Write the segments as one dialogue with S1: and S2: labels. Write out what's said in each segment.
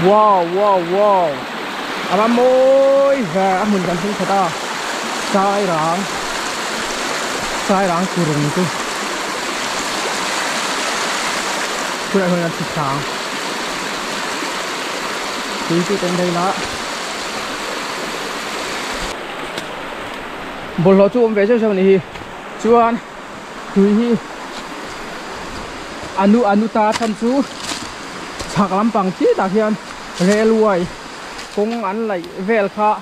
S1: wow wow wow ama môi và ăn mình gần thấy thật à sai ráng kurung tu kurang hơn thịt sáng tí cái tên đây là bồn lò chú về cho này chú ăn tùy hi anu ta thân chú chạc lắm bằng chí ta hiền rê luai cũng ăn lại vel kha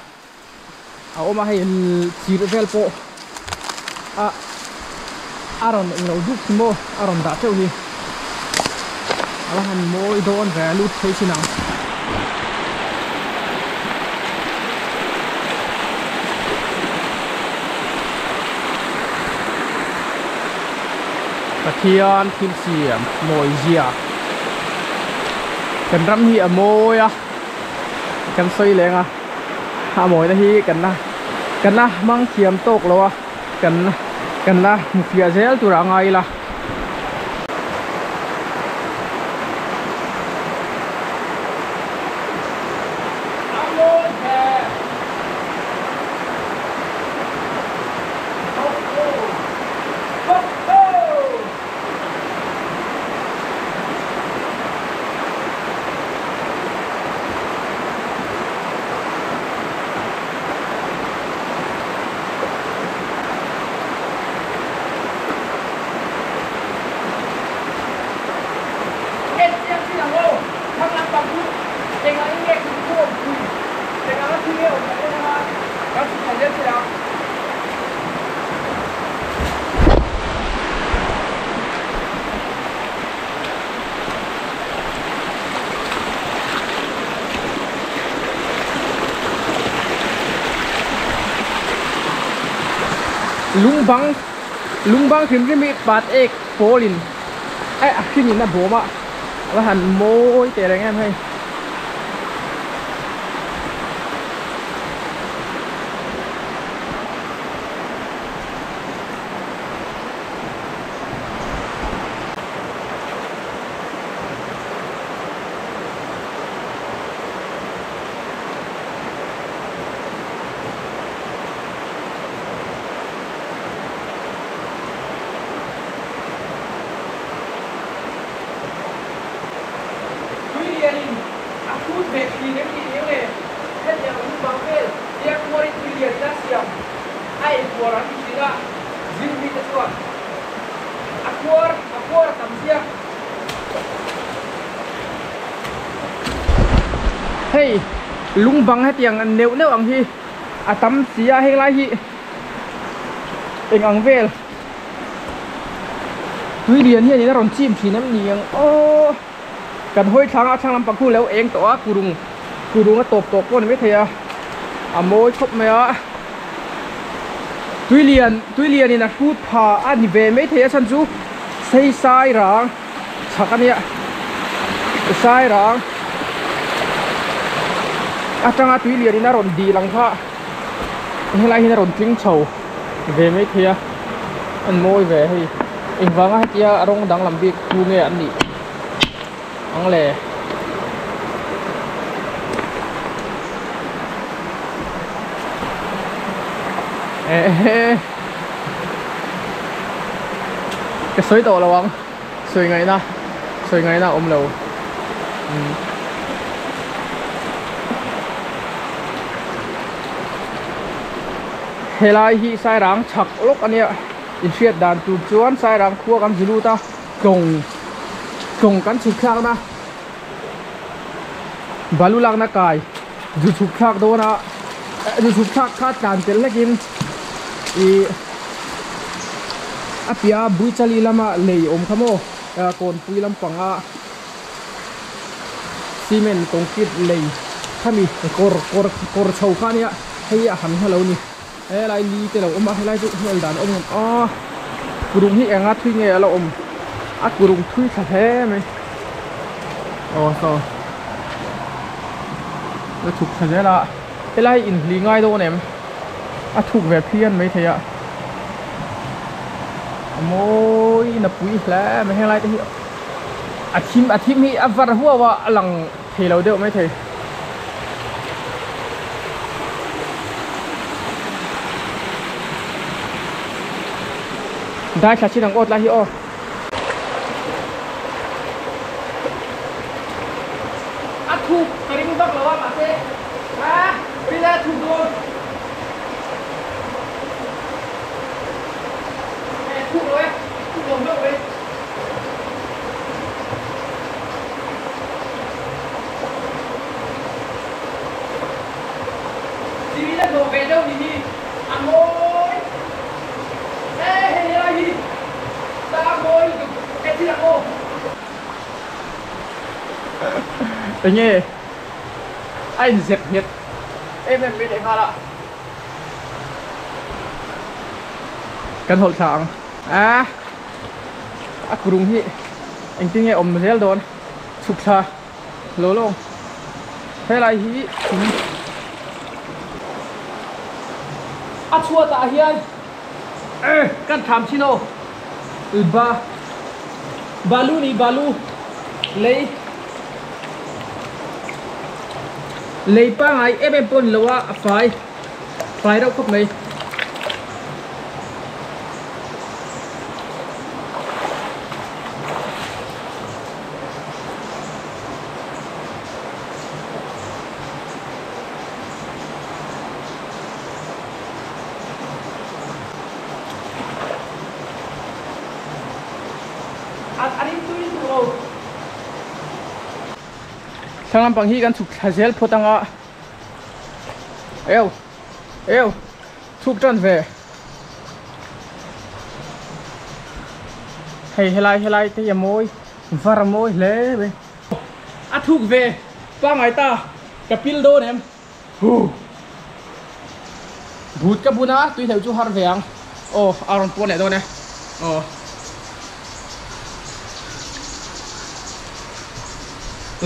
S1: mà hay chỉ vel po aron ngầu giúp mo aron đã theo hi alahan moi don ve lut thấy chi nào Kian kim siam moi zia kan ram hi moi a kan soi leng a moi na hi kan na mang thiam tok lo a kan na mufia zel tu ra ngai la lung bang phim cái mi bát ek polin khi nhìn là bố mà và hẳn môi để đánh em hay hey lung bang hết tiếng nếu ang hi tắm xía hay lai hi anh ang về tuy điền hi nó còn chim chỉ nắm niềng cần hôi sang làm bằng khu léo anh tỏ curung nó tộp con biết thế môi khóc mày tuy liền là phút phà anh về mấy thế sân chú xây sai ràng chắc anh ạ sai ràng chẳng tuy liền nó còn đi lăng pha hay là nó còn tiếng chầu về mấy thế anh môi về thì anh vắng hết kia rong đang làm việc thu nghe anh đi ăn lè cái suối tổ là không suối ngày nào ôm lầu hay là hi sai ráng chặt lúc anh ạ in phiệt đàn tụt chuan sai ráng khua cắm dulu ta cồng cắn chụp khác na balu lang na cài dù chụp khác đâu na dù chụp khác khát càn tel lekin apia bui chali lama lei om khamo kon pui lam panga cement concrete lei khami kor chau khania hei a han halo ni lai li te lo om a lai chu hel dan om kurung hi anga thui nge lo om kurung thui tha the mai so nó chụp thật ra là cái này in lý ngay đâu em thuộc về phiên mấy thầy ạ môi nập quý là mấy hay lại thế hiệu thím hi vật hua và lằng thì lâu đệu mấy thìได้ค่ะชิ้นหนังอดละฮิโออะถูกกระดิ่งต้องระวังมาเซ่ฮะไม่ได้ถูกโดนถูกเลยถูกโดนด้วยทีนี้จะโดนไปเจ้านี่นี่อันโมยเฮ้ยอะไรนี่ตาโมยเอ็ดที่ละโมเป็นไงไอ้เจ็บเห็ดเอ็มเป็นไงมาละกันหดสางกรุงที่เอ็งที่ไงอมเซลโดนสุกชาโลลงเฮ้ยอะไรที่ชัวตาเฮียกันทำชิโนบาลูนี่บาลูเลยป้าไงเป็นปนหรือว่าไฟเราครบไหมทางลำปังฮีกันสุกเซลพอตังอ่ะเอวทุกจันเวเฮ้ยเฮลัยที่ยามวยฟาร์มวยเล่เว้ยทุกเวป้าไงตากับพิลโดเนี่ยบูดกับบูนะตุยเถวจูฮาร์เวียงโอ้อารอนปวนเนี่ยตัวเนี่ยโอ้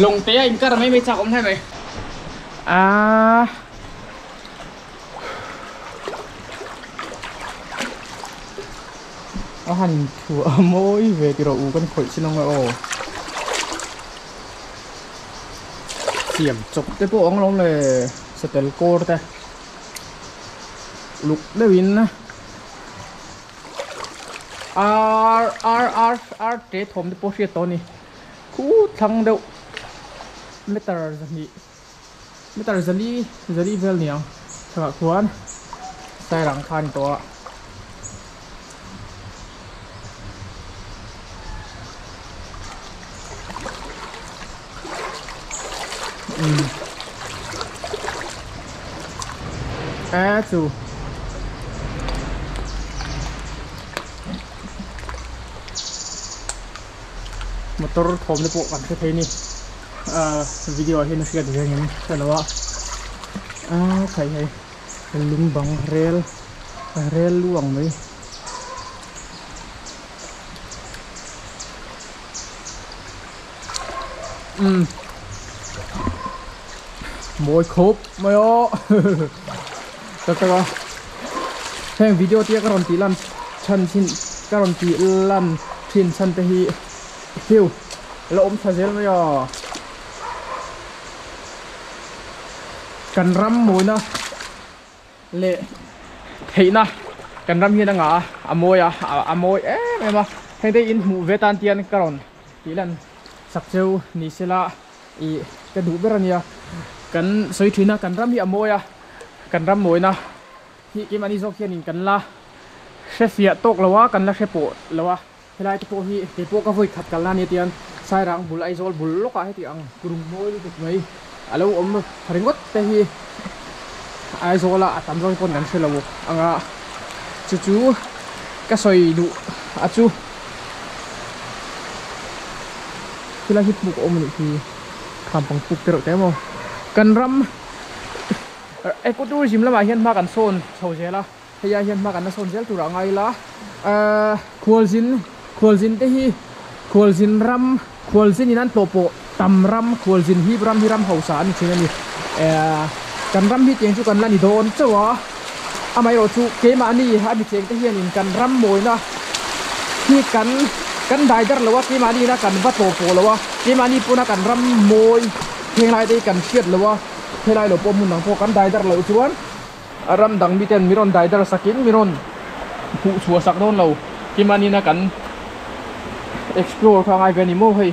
S1: ลงเตะอินก็ทำไม่จับผมใช่ไหมหันถั่วโมยเวทีเราอูกันข่อยชิลงไปโอ้เสียมจบได้พวกองลงเลยสเตลโก้แต่ลุกได้วินนะเตะถมได้พวกเชียตัวนี้คู่ทั้งเดียวไม่ตราจะรีเวลเนี่ยสกัดควรใส่หลังคานตัวจูมอเตอร์ผมได้ปลุกกันแค่นี้วิดีโอที่นักเรียนเรียนอย่างนี้แต่ละว่าใครลุงบังเรลล่วงไหมมวยครบไม่อ๋อแต่ว่าแห่งวิดีโอที่การันตีลันชันชินการันตีลันชินชันเตฮีฟิวแล้วอมซาเซลไม่อ๋อกันรำมวยนะเละเห็นนะกันรำเฮียนังอ่ะอโมยไม่มาให้ได้อินหมู่เวตันเตียนกรอนที่นั่นสักเซลนิเซล่าอีกระดูกเบรเนียกันสวยทีนะกันรำเฮียอโมยกันรำมวยนะที่กิมันนี่โซเคียนินกันละเชฟเฟียตกแล้ววะกันละเชฟโปแล้ววะเวลาที่พวกที่พวกก็ฝึกขัดกันละเนี่ยเตียนใส่รังบุลไอโซลบุลลูกอะให้ที่อังกรุงมวยถูกไหมแล้วพริงก์แต่ที่ไอโซล่าตามรอยคนนั้นเชื่อเราอังจู่ก็สวยดูจู่ที่เราฮิตบุกนี่ที่ทำปังปุกเตอร์แต่โมกันรำไอ้กูดูจิมแล้วมาเห็นมากันโซนโซเซล่ะพยายามเห็นมากันนะโซนเซลตัวอะไรล่ะควอลซินแต่ที่ควอลซินรำควอลซินนี่นั่นโตโปตำรำควอลซินฮิบรำเฮาสานนี่ใช่ไหมนี่กันรำที่เจียงจุกันละนี่โดนเจ้าวะไม่รู้จุเกมานี่ฮะมีเจียงแต่เฮียนี่กันรำมวยนะที่กันได้ดังหรือว่าเกมานี่นะกันวัดโตโปหรือว่าเกมานี่พูดนะกันรำมวย เพลงไรได้กันเชียดหรือว่าเพลงไรเราปมมุนหนังพวกกันได้แต่เราชวนอารมณ์ดังมีเต้นมีรอนได้แต่สกินมีรอนผู้ชัวสักโดนเรากินมานี่นะกัน explore ทางไอเวนิโมให้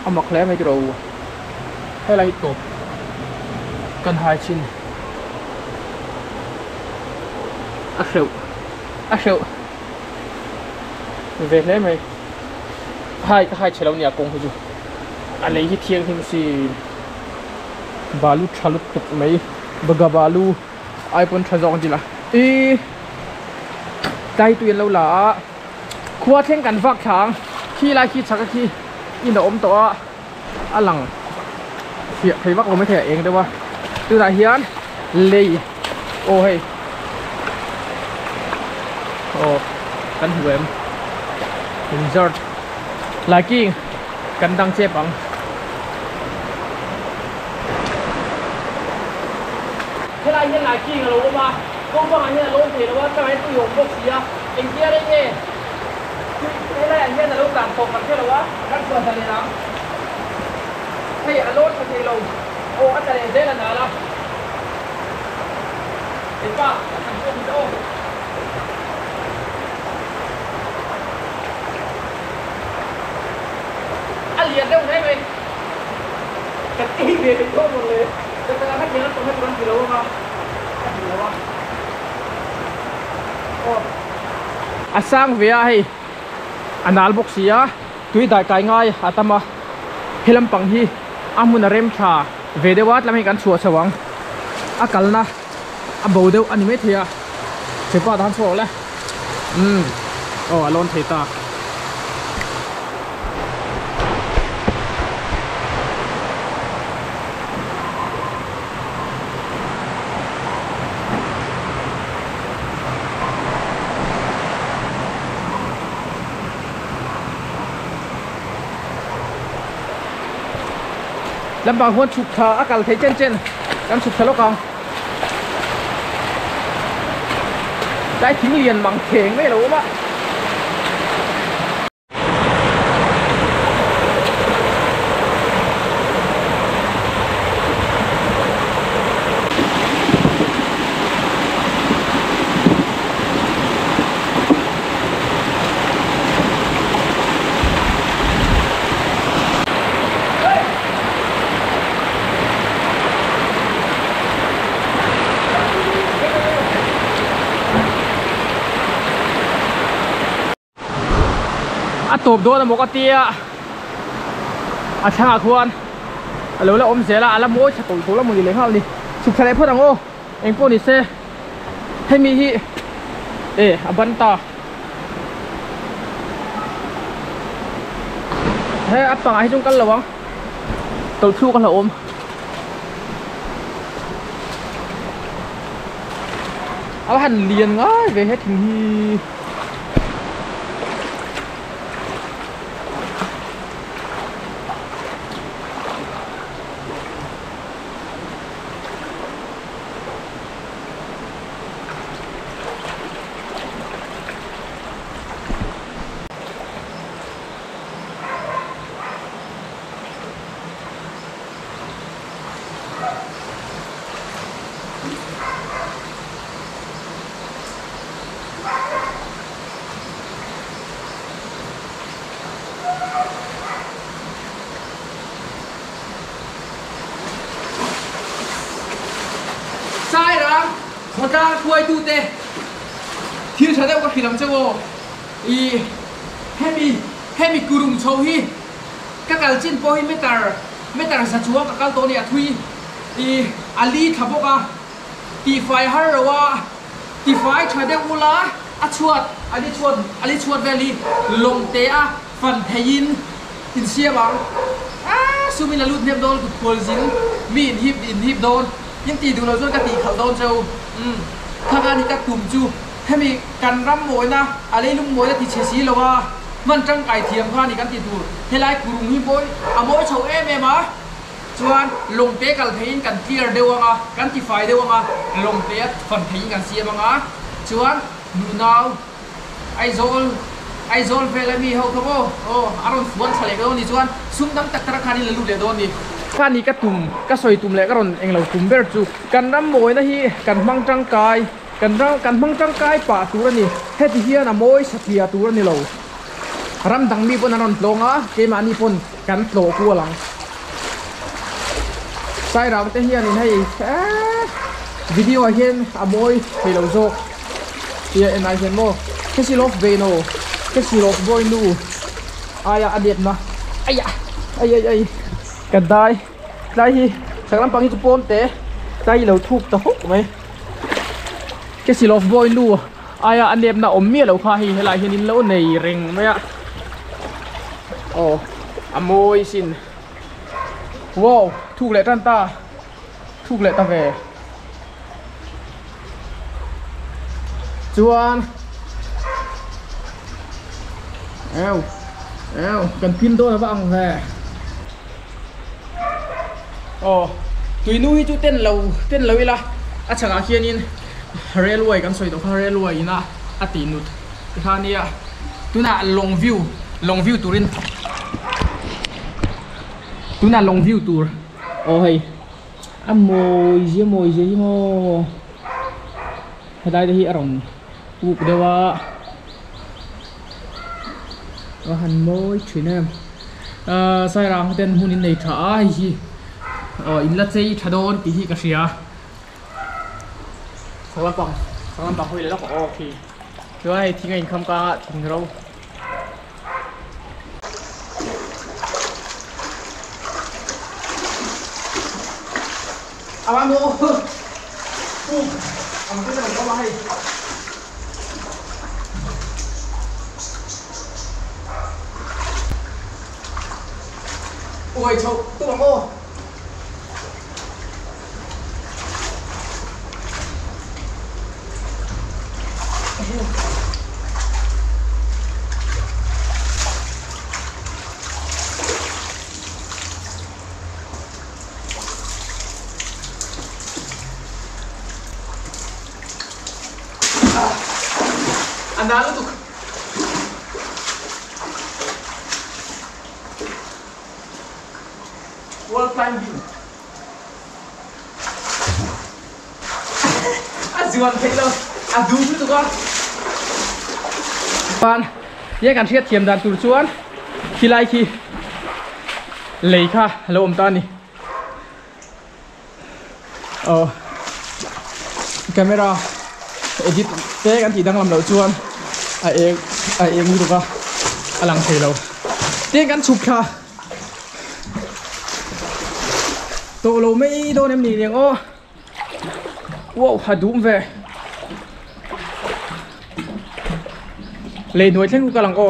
S1: เอามาแคลมให้เราให้ไรตบกันหายชินอาเชลเวทเลยไหมให้เชลล์เนี่ยกงให้ดูอะไรที่เที่ยงที่มันสิบาลูชาลุตุกไหมบกบาลูไอปอนทรจงจีละใจตัวเองเราละขวดเท่งกันฟักช้างขี้ลายขี้ชักขี้อินเดอมตัวอลังเสียใครวักเราไม่แถเองได้ว่าตัวไหนเฮียนเลยโอ้เฮ้โอ้กันหัวเอ็มรีสอร์ทลากิ้งกันดังเจ็บบังเวลาเห็นลากิ้งเราว่าก็ว่าเห็นเราเห็นว่าจะให้ตัวหยงพวกเสียเอ็งเกียได้ไงเวลาเห็นเราต่างตกกันเชื่อหรือว่ากันส่วนทะเลน้ำให้อารมณ์ทะเลเราโอ้อาจารย์เด่นนะล่ะเห็นป่ะทำตัวมิโต้เรียนได้ไหมไหมกระตี้เรียนเป็นต้นหมดเลยแต่ถ้าให้เรียนต้องให้คนกิโลมากิโลวะโอ้อาสร้างเวียให้อันนัลบกเสียตุยได้ไกลง่ายอาตมาเฮลัมปังฮีอามุนเรมชาเวเดวัตแล้วมีการชัวสว่างอากาศนะอาบูเดวอันนี้ไม่เทียเฉพาะทางชัวเลยโอ้อารมณ์เทตาลำบากหัวฉุกเฉินอากาศเทเจนกันฉุกเฉินแล้วกันได้ทิ้งเรียนบางเข่งไม่รู้ว่าตบโดนหมกตีอ่ะอาช่างควรแล้วอมเสียละแล้วโม้ฉตุยตัวแล้วมือเลยเข้าดิสุขทะเลพ่อตังโอเองพวกนี้เซ่ให้มีที่บันตาให้อัปปังให้จุงกันเหรอวะตัวชูกันเหรออมเอาหันเรียนง่ายไปให้ถึงที่เขาจะคุยตูเตะที่ฉันได้ก็คิดลำเจ้าให้มีกุรุงโชว์ฮีก็การจิ้นพอฮีไม่แต่สัจวงกับการตัวเนี่ยทุยอาลีทับพวกตีไฟฮาร์ว่าตีไฟชายเดวุลาชวดอาลีชวดเวลีลงเตะฟันเทยินหินเสียบังซูมินาลุดเนียบโดนกุลจินมีอินฮิปโดนยังตีดูเราส่วนกตีเขาโดนเจ้าข้างนี้ก็กลุ่มจูให้มีการรำมวยนะอะไรลุงมวยนะที่เชสีเราว่ามันจังไก่เทียมข้างนี้กันตีดูให้ไล่กลุ่มฮิปโบยมวยโชว์มาชวนลงเตะกันเพยินกันเกียร์เดียวกันตีไฟเดียวลงเตะฟันเพยินกันเสียชวนนูนาวไอโซลเฟลมีเขาเขาบอกอารมณ์ฝนทะเลก็โดนนี่ชวนซุ่มตั้งแต่ตะคานี่เลยลุกเลยโดนนี่ ข้านี้ก็ตุ่มก็สวยตุ่มแหละก็รอนเองเราตุ่มเบอร์จูกันรำมวยนะฮีกันมังจังกายกันมังจังกายป่าตัวนี่เฮ็ดเฮียนะมวยสัตยาตัวนี่เรารำดังมีปนนนลงอ่ะเกมานี่ปนกันโผล่กัวหลังใส่เราเตเฮียนี่ให้วิดีโอเห็นอมวยให้เราโจกเฮียเอ็นไอเห็นโมแค่สิลบเวโนแค่สิลบบอยนูอายะอเดียบนะอายะไอ้กันได้ฮีสักลำปังที่กูโปนเตะได้เราทุบตะหกไหมแค่สิลบบอยนูอายะอเดียบนะอมเมียเราค่ะให้ลายเห็นแล้วในเริงไหมอะโอ้อมวยสินว้าวถูกเลยท่านตาถูกเลยตาเวจวนเอ้ากันพินโดนบ้างแม่โอ้ตุยนุ้ยจุเต้นเราอีละอาชงอาเคียนินเรลวยกันสวยตัวเรลวยนะอาตีนุดท่านี้ตัวน่ะลงวิวตูรินตัวน่ะลงวิวตูรโอ้ยโมยเยี่ยมให้ได้ที่อารมณ์อุกเดียวว่าหันโมยช่วยเนี่ยใส่รางเต้นหุ่นในท่าฮีอินละเจย์ทัดโดนที่กระเชียสักลำปังคุยเลยแล้วก็โอเคเดี๋ยวให้ทิ้งเองคำกาทิ้งเราเอามาโมเอามาขึ้นมาเข้ามาให้โอ้ยโชว์ตัวโมอันนั้นลูกwall climbing ajuan thấy đâu đúng tụi con bạn nhớกันเทียบเทียมดันตุ่ชวนขี้ไล่ขี้เลยค่ะเราอมตานี่กันไม่รอedit เจ๊กันที่ดังลำเราชวนไอเองนี่ถูกปะอลังเทเราเจ๊กันฉุกค่ะตัวเราไม่โดนเอ็มหนีเนี่ยโอ้ว้าวหัดดุ้มเว่เลยหน่วยเช่นกูกำลังโอ้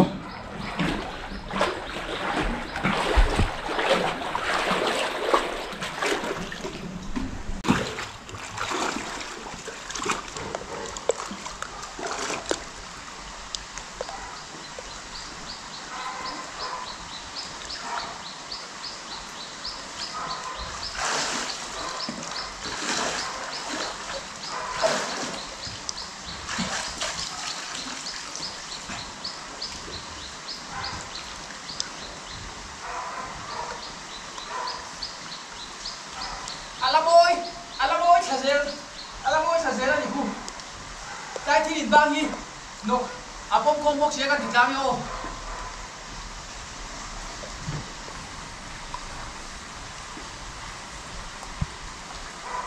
S1: ที่ดินบ้างยี่นกอาปมกงพวกเชียกันติดตามโย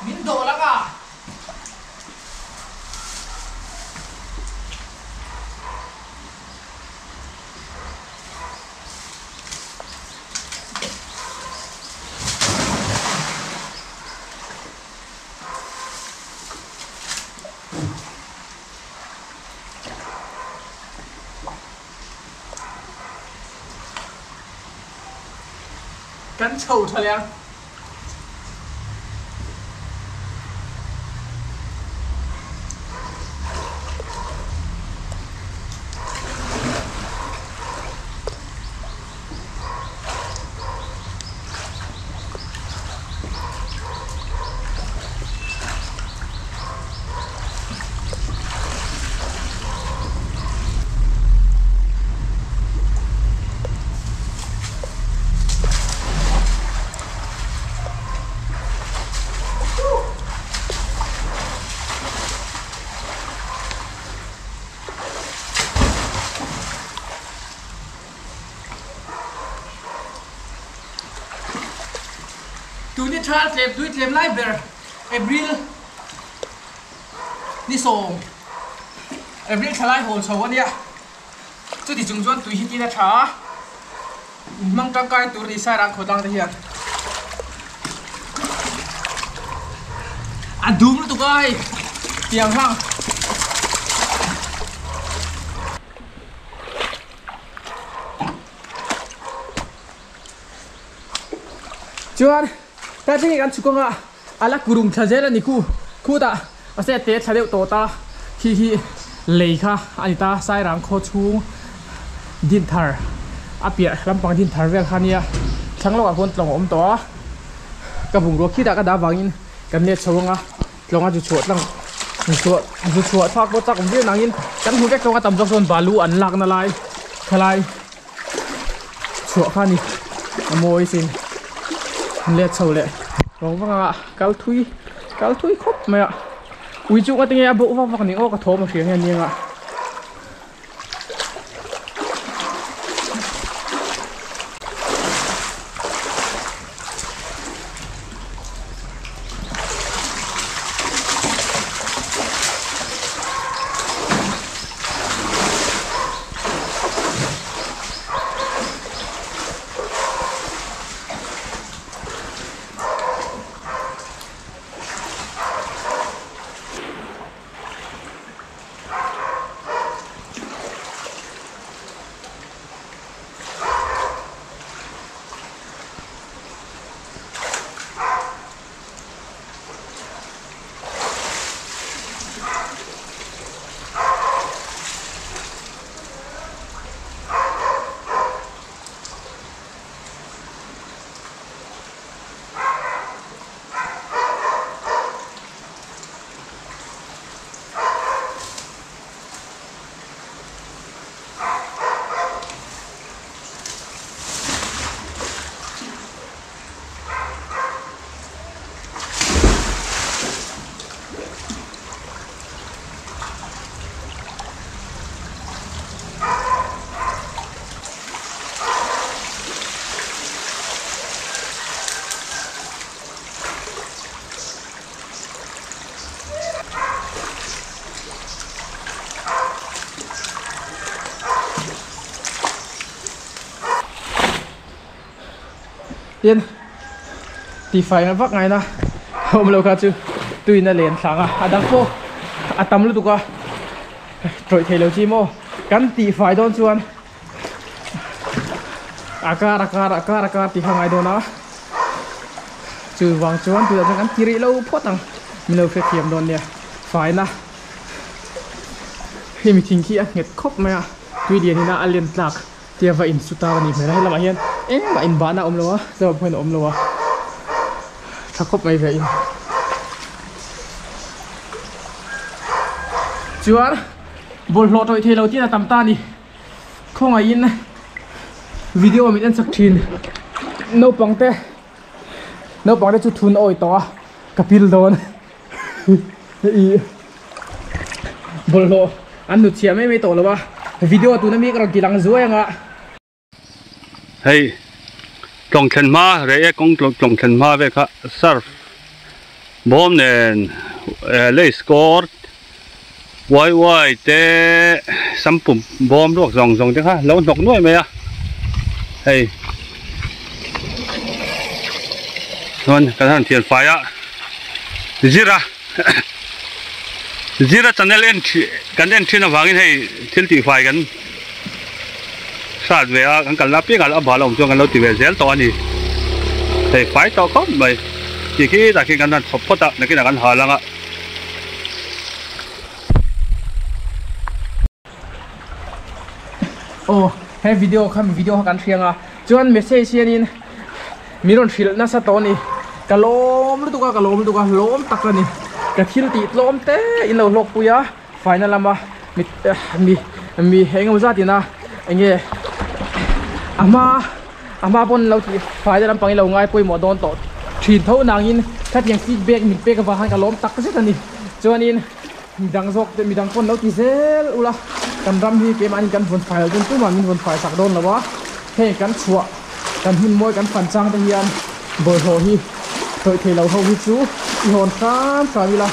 S1: มินโดแล้วก็กันโฉดเลย tu ni tra tlem tu tlem lai ber April ni song April thalai hol so ania chu ti chung chuan tui hi ti na tha mang tang kai tur ni sai rang khodang te hian adum lu tu kai tiang hang chuan ta chi kan chukonga ala kurung thajela ni khu ta ase te thadeu to ta hi leikha ani ta sai rang kho chung din thar apia lampang din thar vel khania thanglo a hon tlong om to ka bung ro khi da ka da wangin kan le chawanga tlonga ju chot lang ju chot phak bo tak om vi nangin kan hu vek tonga tam jok zon balu an lak na lai khalai chua khani amoi sin le chau le rong wanga kal thui khop maya ui chu ka tinge abo wa ni o ka thom a hriang hian ninga yên thì phải nó vắt ngày na hôm lâu cả chứ tùy nó liền sáng à đang phô tắm luôn tụi con rồi thấy lâu chi mô cắn thì phải đón chuan aka thì hàng ngày đồ nó trừ vàng chuan tụi nó cắn kiri lâu phốt thằng mình lâu phê kiếm đón nè phải na khi mình thình kia nghẹt khóc mày à tùy điện thì na liền lạc tia và in suta ni mày hay là hiền em mà in bán nào ôm luôn á giờ phải ôm luôn á thắc khóc mày về in chuan bol lọt rồi thì đầu tiên là tầm ta đi không ai in video mình ăn sắc thìn nấu bằng te chút thun oi to kapil don bol lo ăn nụt chia mấy tổ rồi ba video tụi nó biết rằng kỳ lăng dưới ạ
S2: hey trồng chân ma rồi cũng trồng chân ma về cả surf bom nên lấy score quay te sắm bùm bom luộc ròng thế ha lâu nọc nuôi mày à hey non cái thằng tiền phải á zira channel entry kan entry na wangin hei thil ti fai kan sát về kan kal lapi kal abal om chong kan lo ti ve zel to ani hei fai to kom mai ki ta ki kan nan thop ta na ki na kan halanga
S1: oh hey video kan thianga chuan message hianin miron thil na sa to ni kalom lu tu ka lom tak ni cái thil ti lom te in lo lok puya final lama mi heng za ti na ange ama pon lo ti final lam pang lo ngai poi mo don to thin tho nang in khat yang feedback min pe ka wa han ka lom tak se tani chuan in dang jok te mi dang pon lo ti zel ula kan ram hi ke man kan phun file jun tu man min phun file sak don lawa he kan chua kan hin moi kan phan chang te hian boi ho hi thôi thì lâu hầu hít chú y hồn khám cả vì là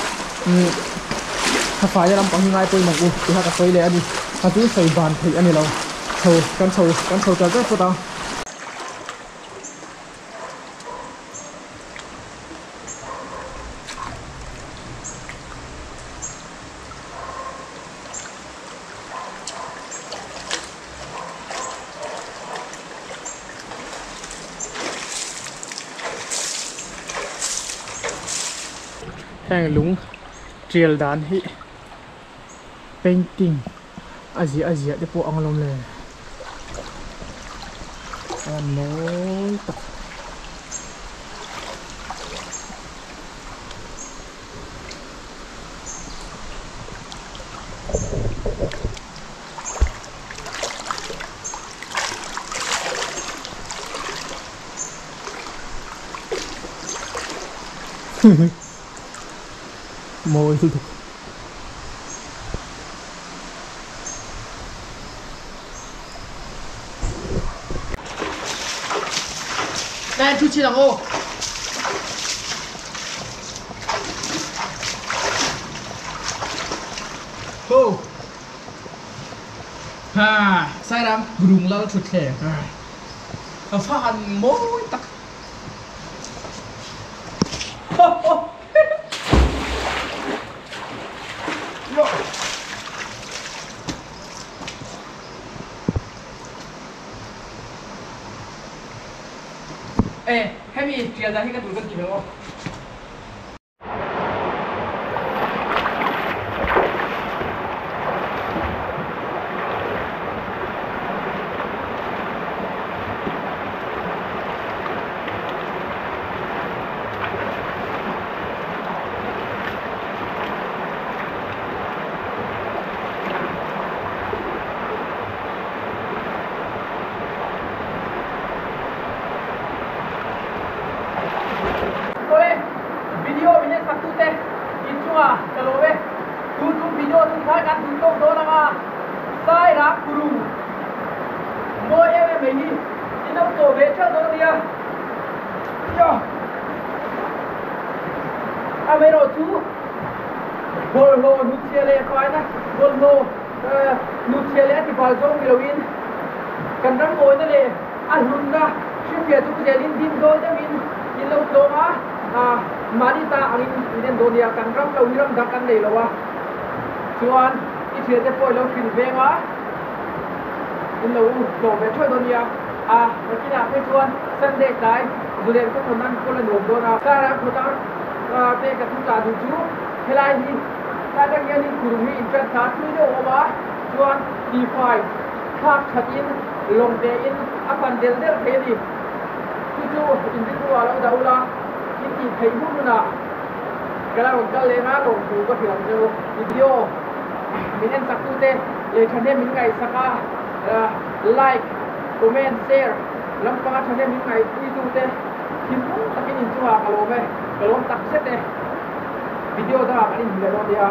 S1: ถ้าฝ่ายจะนำปังง่ายไปหนังอูที่หากระตุ้ยเลยอันนี้ถ้าจูใส่บานที่อันนี้เราโชว์กันโชว์จะได้ปุ๊บแห่งลุงเจียลดานที่ painting Asia dia po ang lom le ano ta môi tu đây chú chị là ô ô ha sai lắm đúng là chuột khẻ à pha hẳn mối tắc ê hay bị chia ra hết cái túi cân gì đúng không video ini satu teh itu kalau YouTube video tu saya kan tutup doang saya nak guru mau ini tu beca doang dia yo amero tu bollo nutriele kau na bollo nutriele di balzong bilawin kan ram boy na le alhunda sifia tu jelin din do jamin ilau doa Marita angin inen donia kan ram lau hiram dakan le lawa chuan I thia te poi lo kin venga in lo do be thoi donia makina pe chuan Sunday dai zulen ko thonan ko le nom dona sara khota pe ka tu ta du chu helai hi ta dang yani kurumi intra tha tu de owa chuan D5 thak thatin long de in apan del del pe ni chu in di wa lo daulaที่ไทยพูดนะกำลังกันเลยนะหลงหูก็ถึงจะวิดีโอมินเอ็นสักตู้เต้เลยฉันได้มินไงสักไลค์คอมเมนต์แชร์ลำปางฉันได้มินไงที่ตู้เต้ทิมตะกินอินชัวกะโลเมกะโลตักเสร็จเต้วิดีโอต่างๆอันนี้มีอะไรบ้างเดียว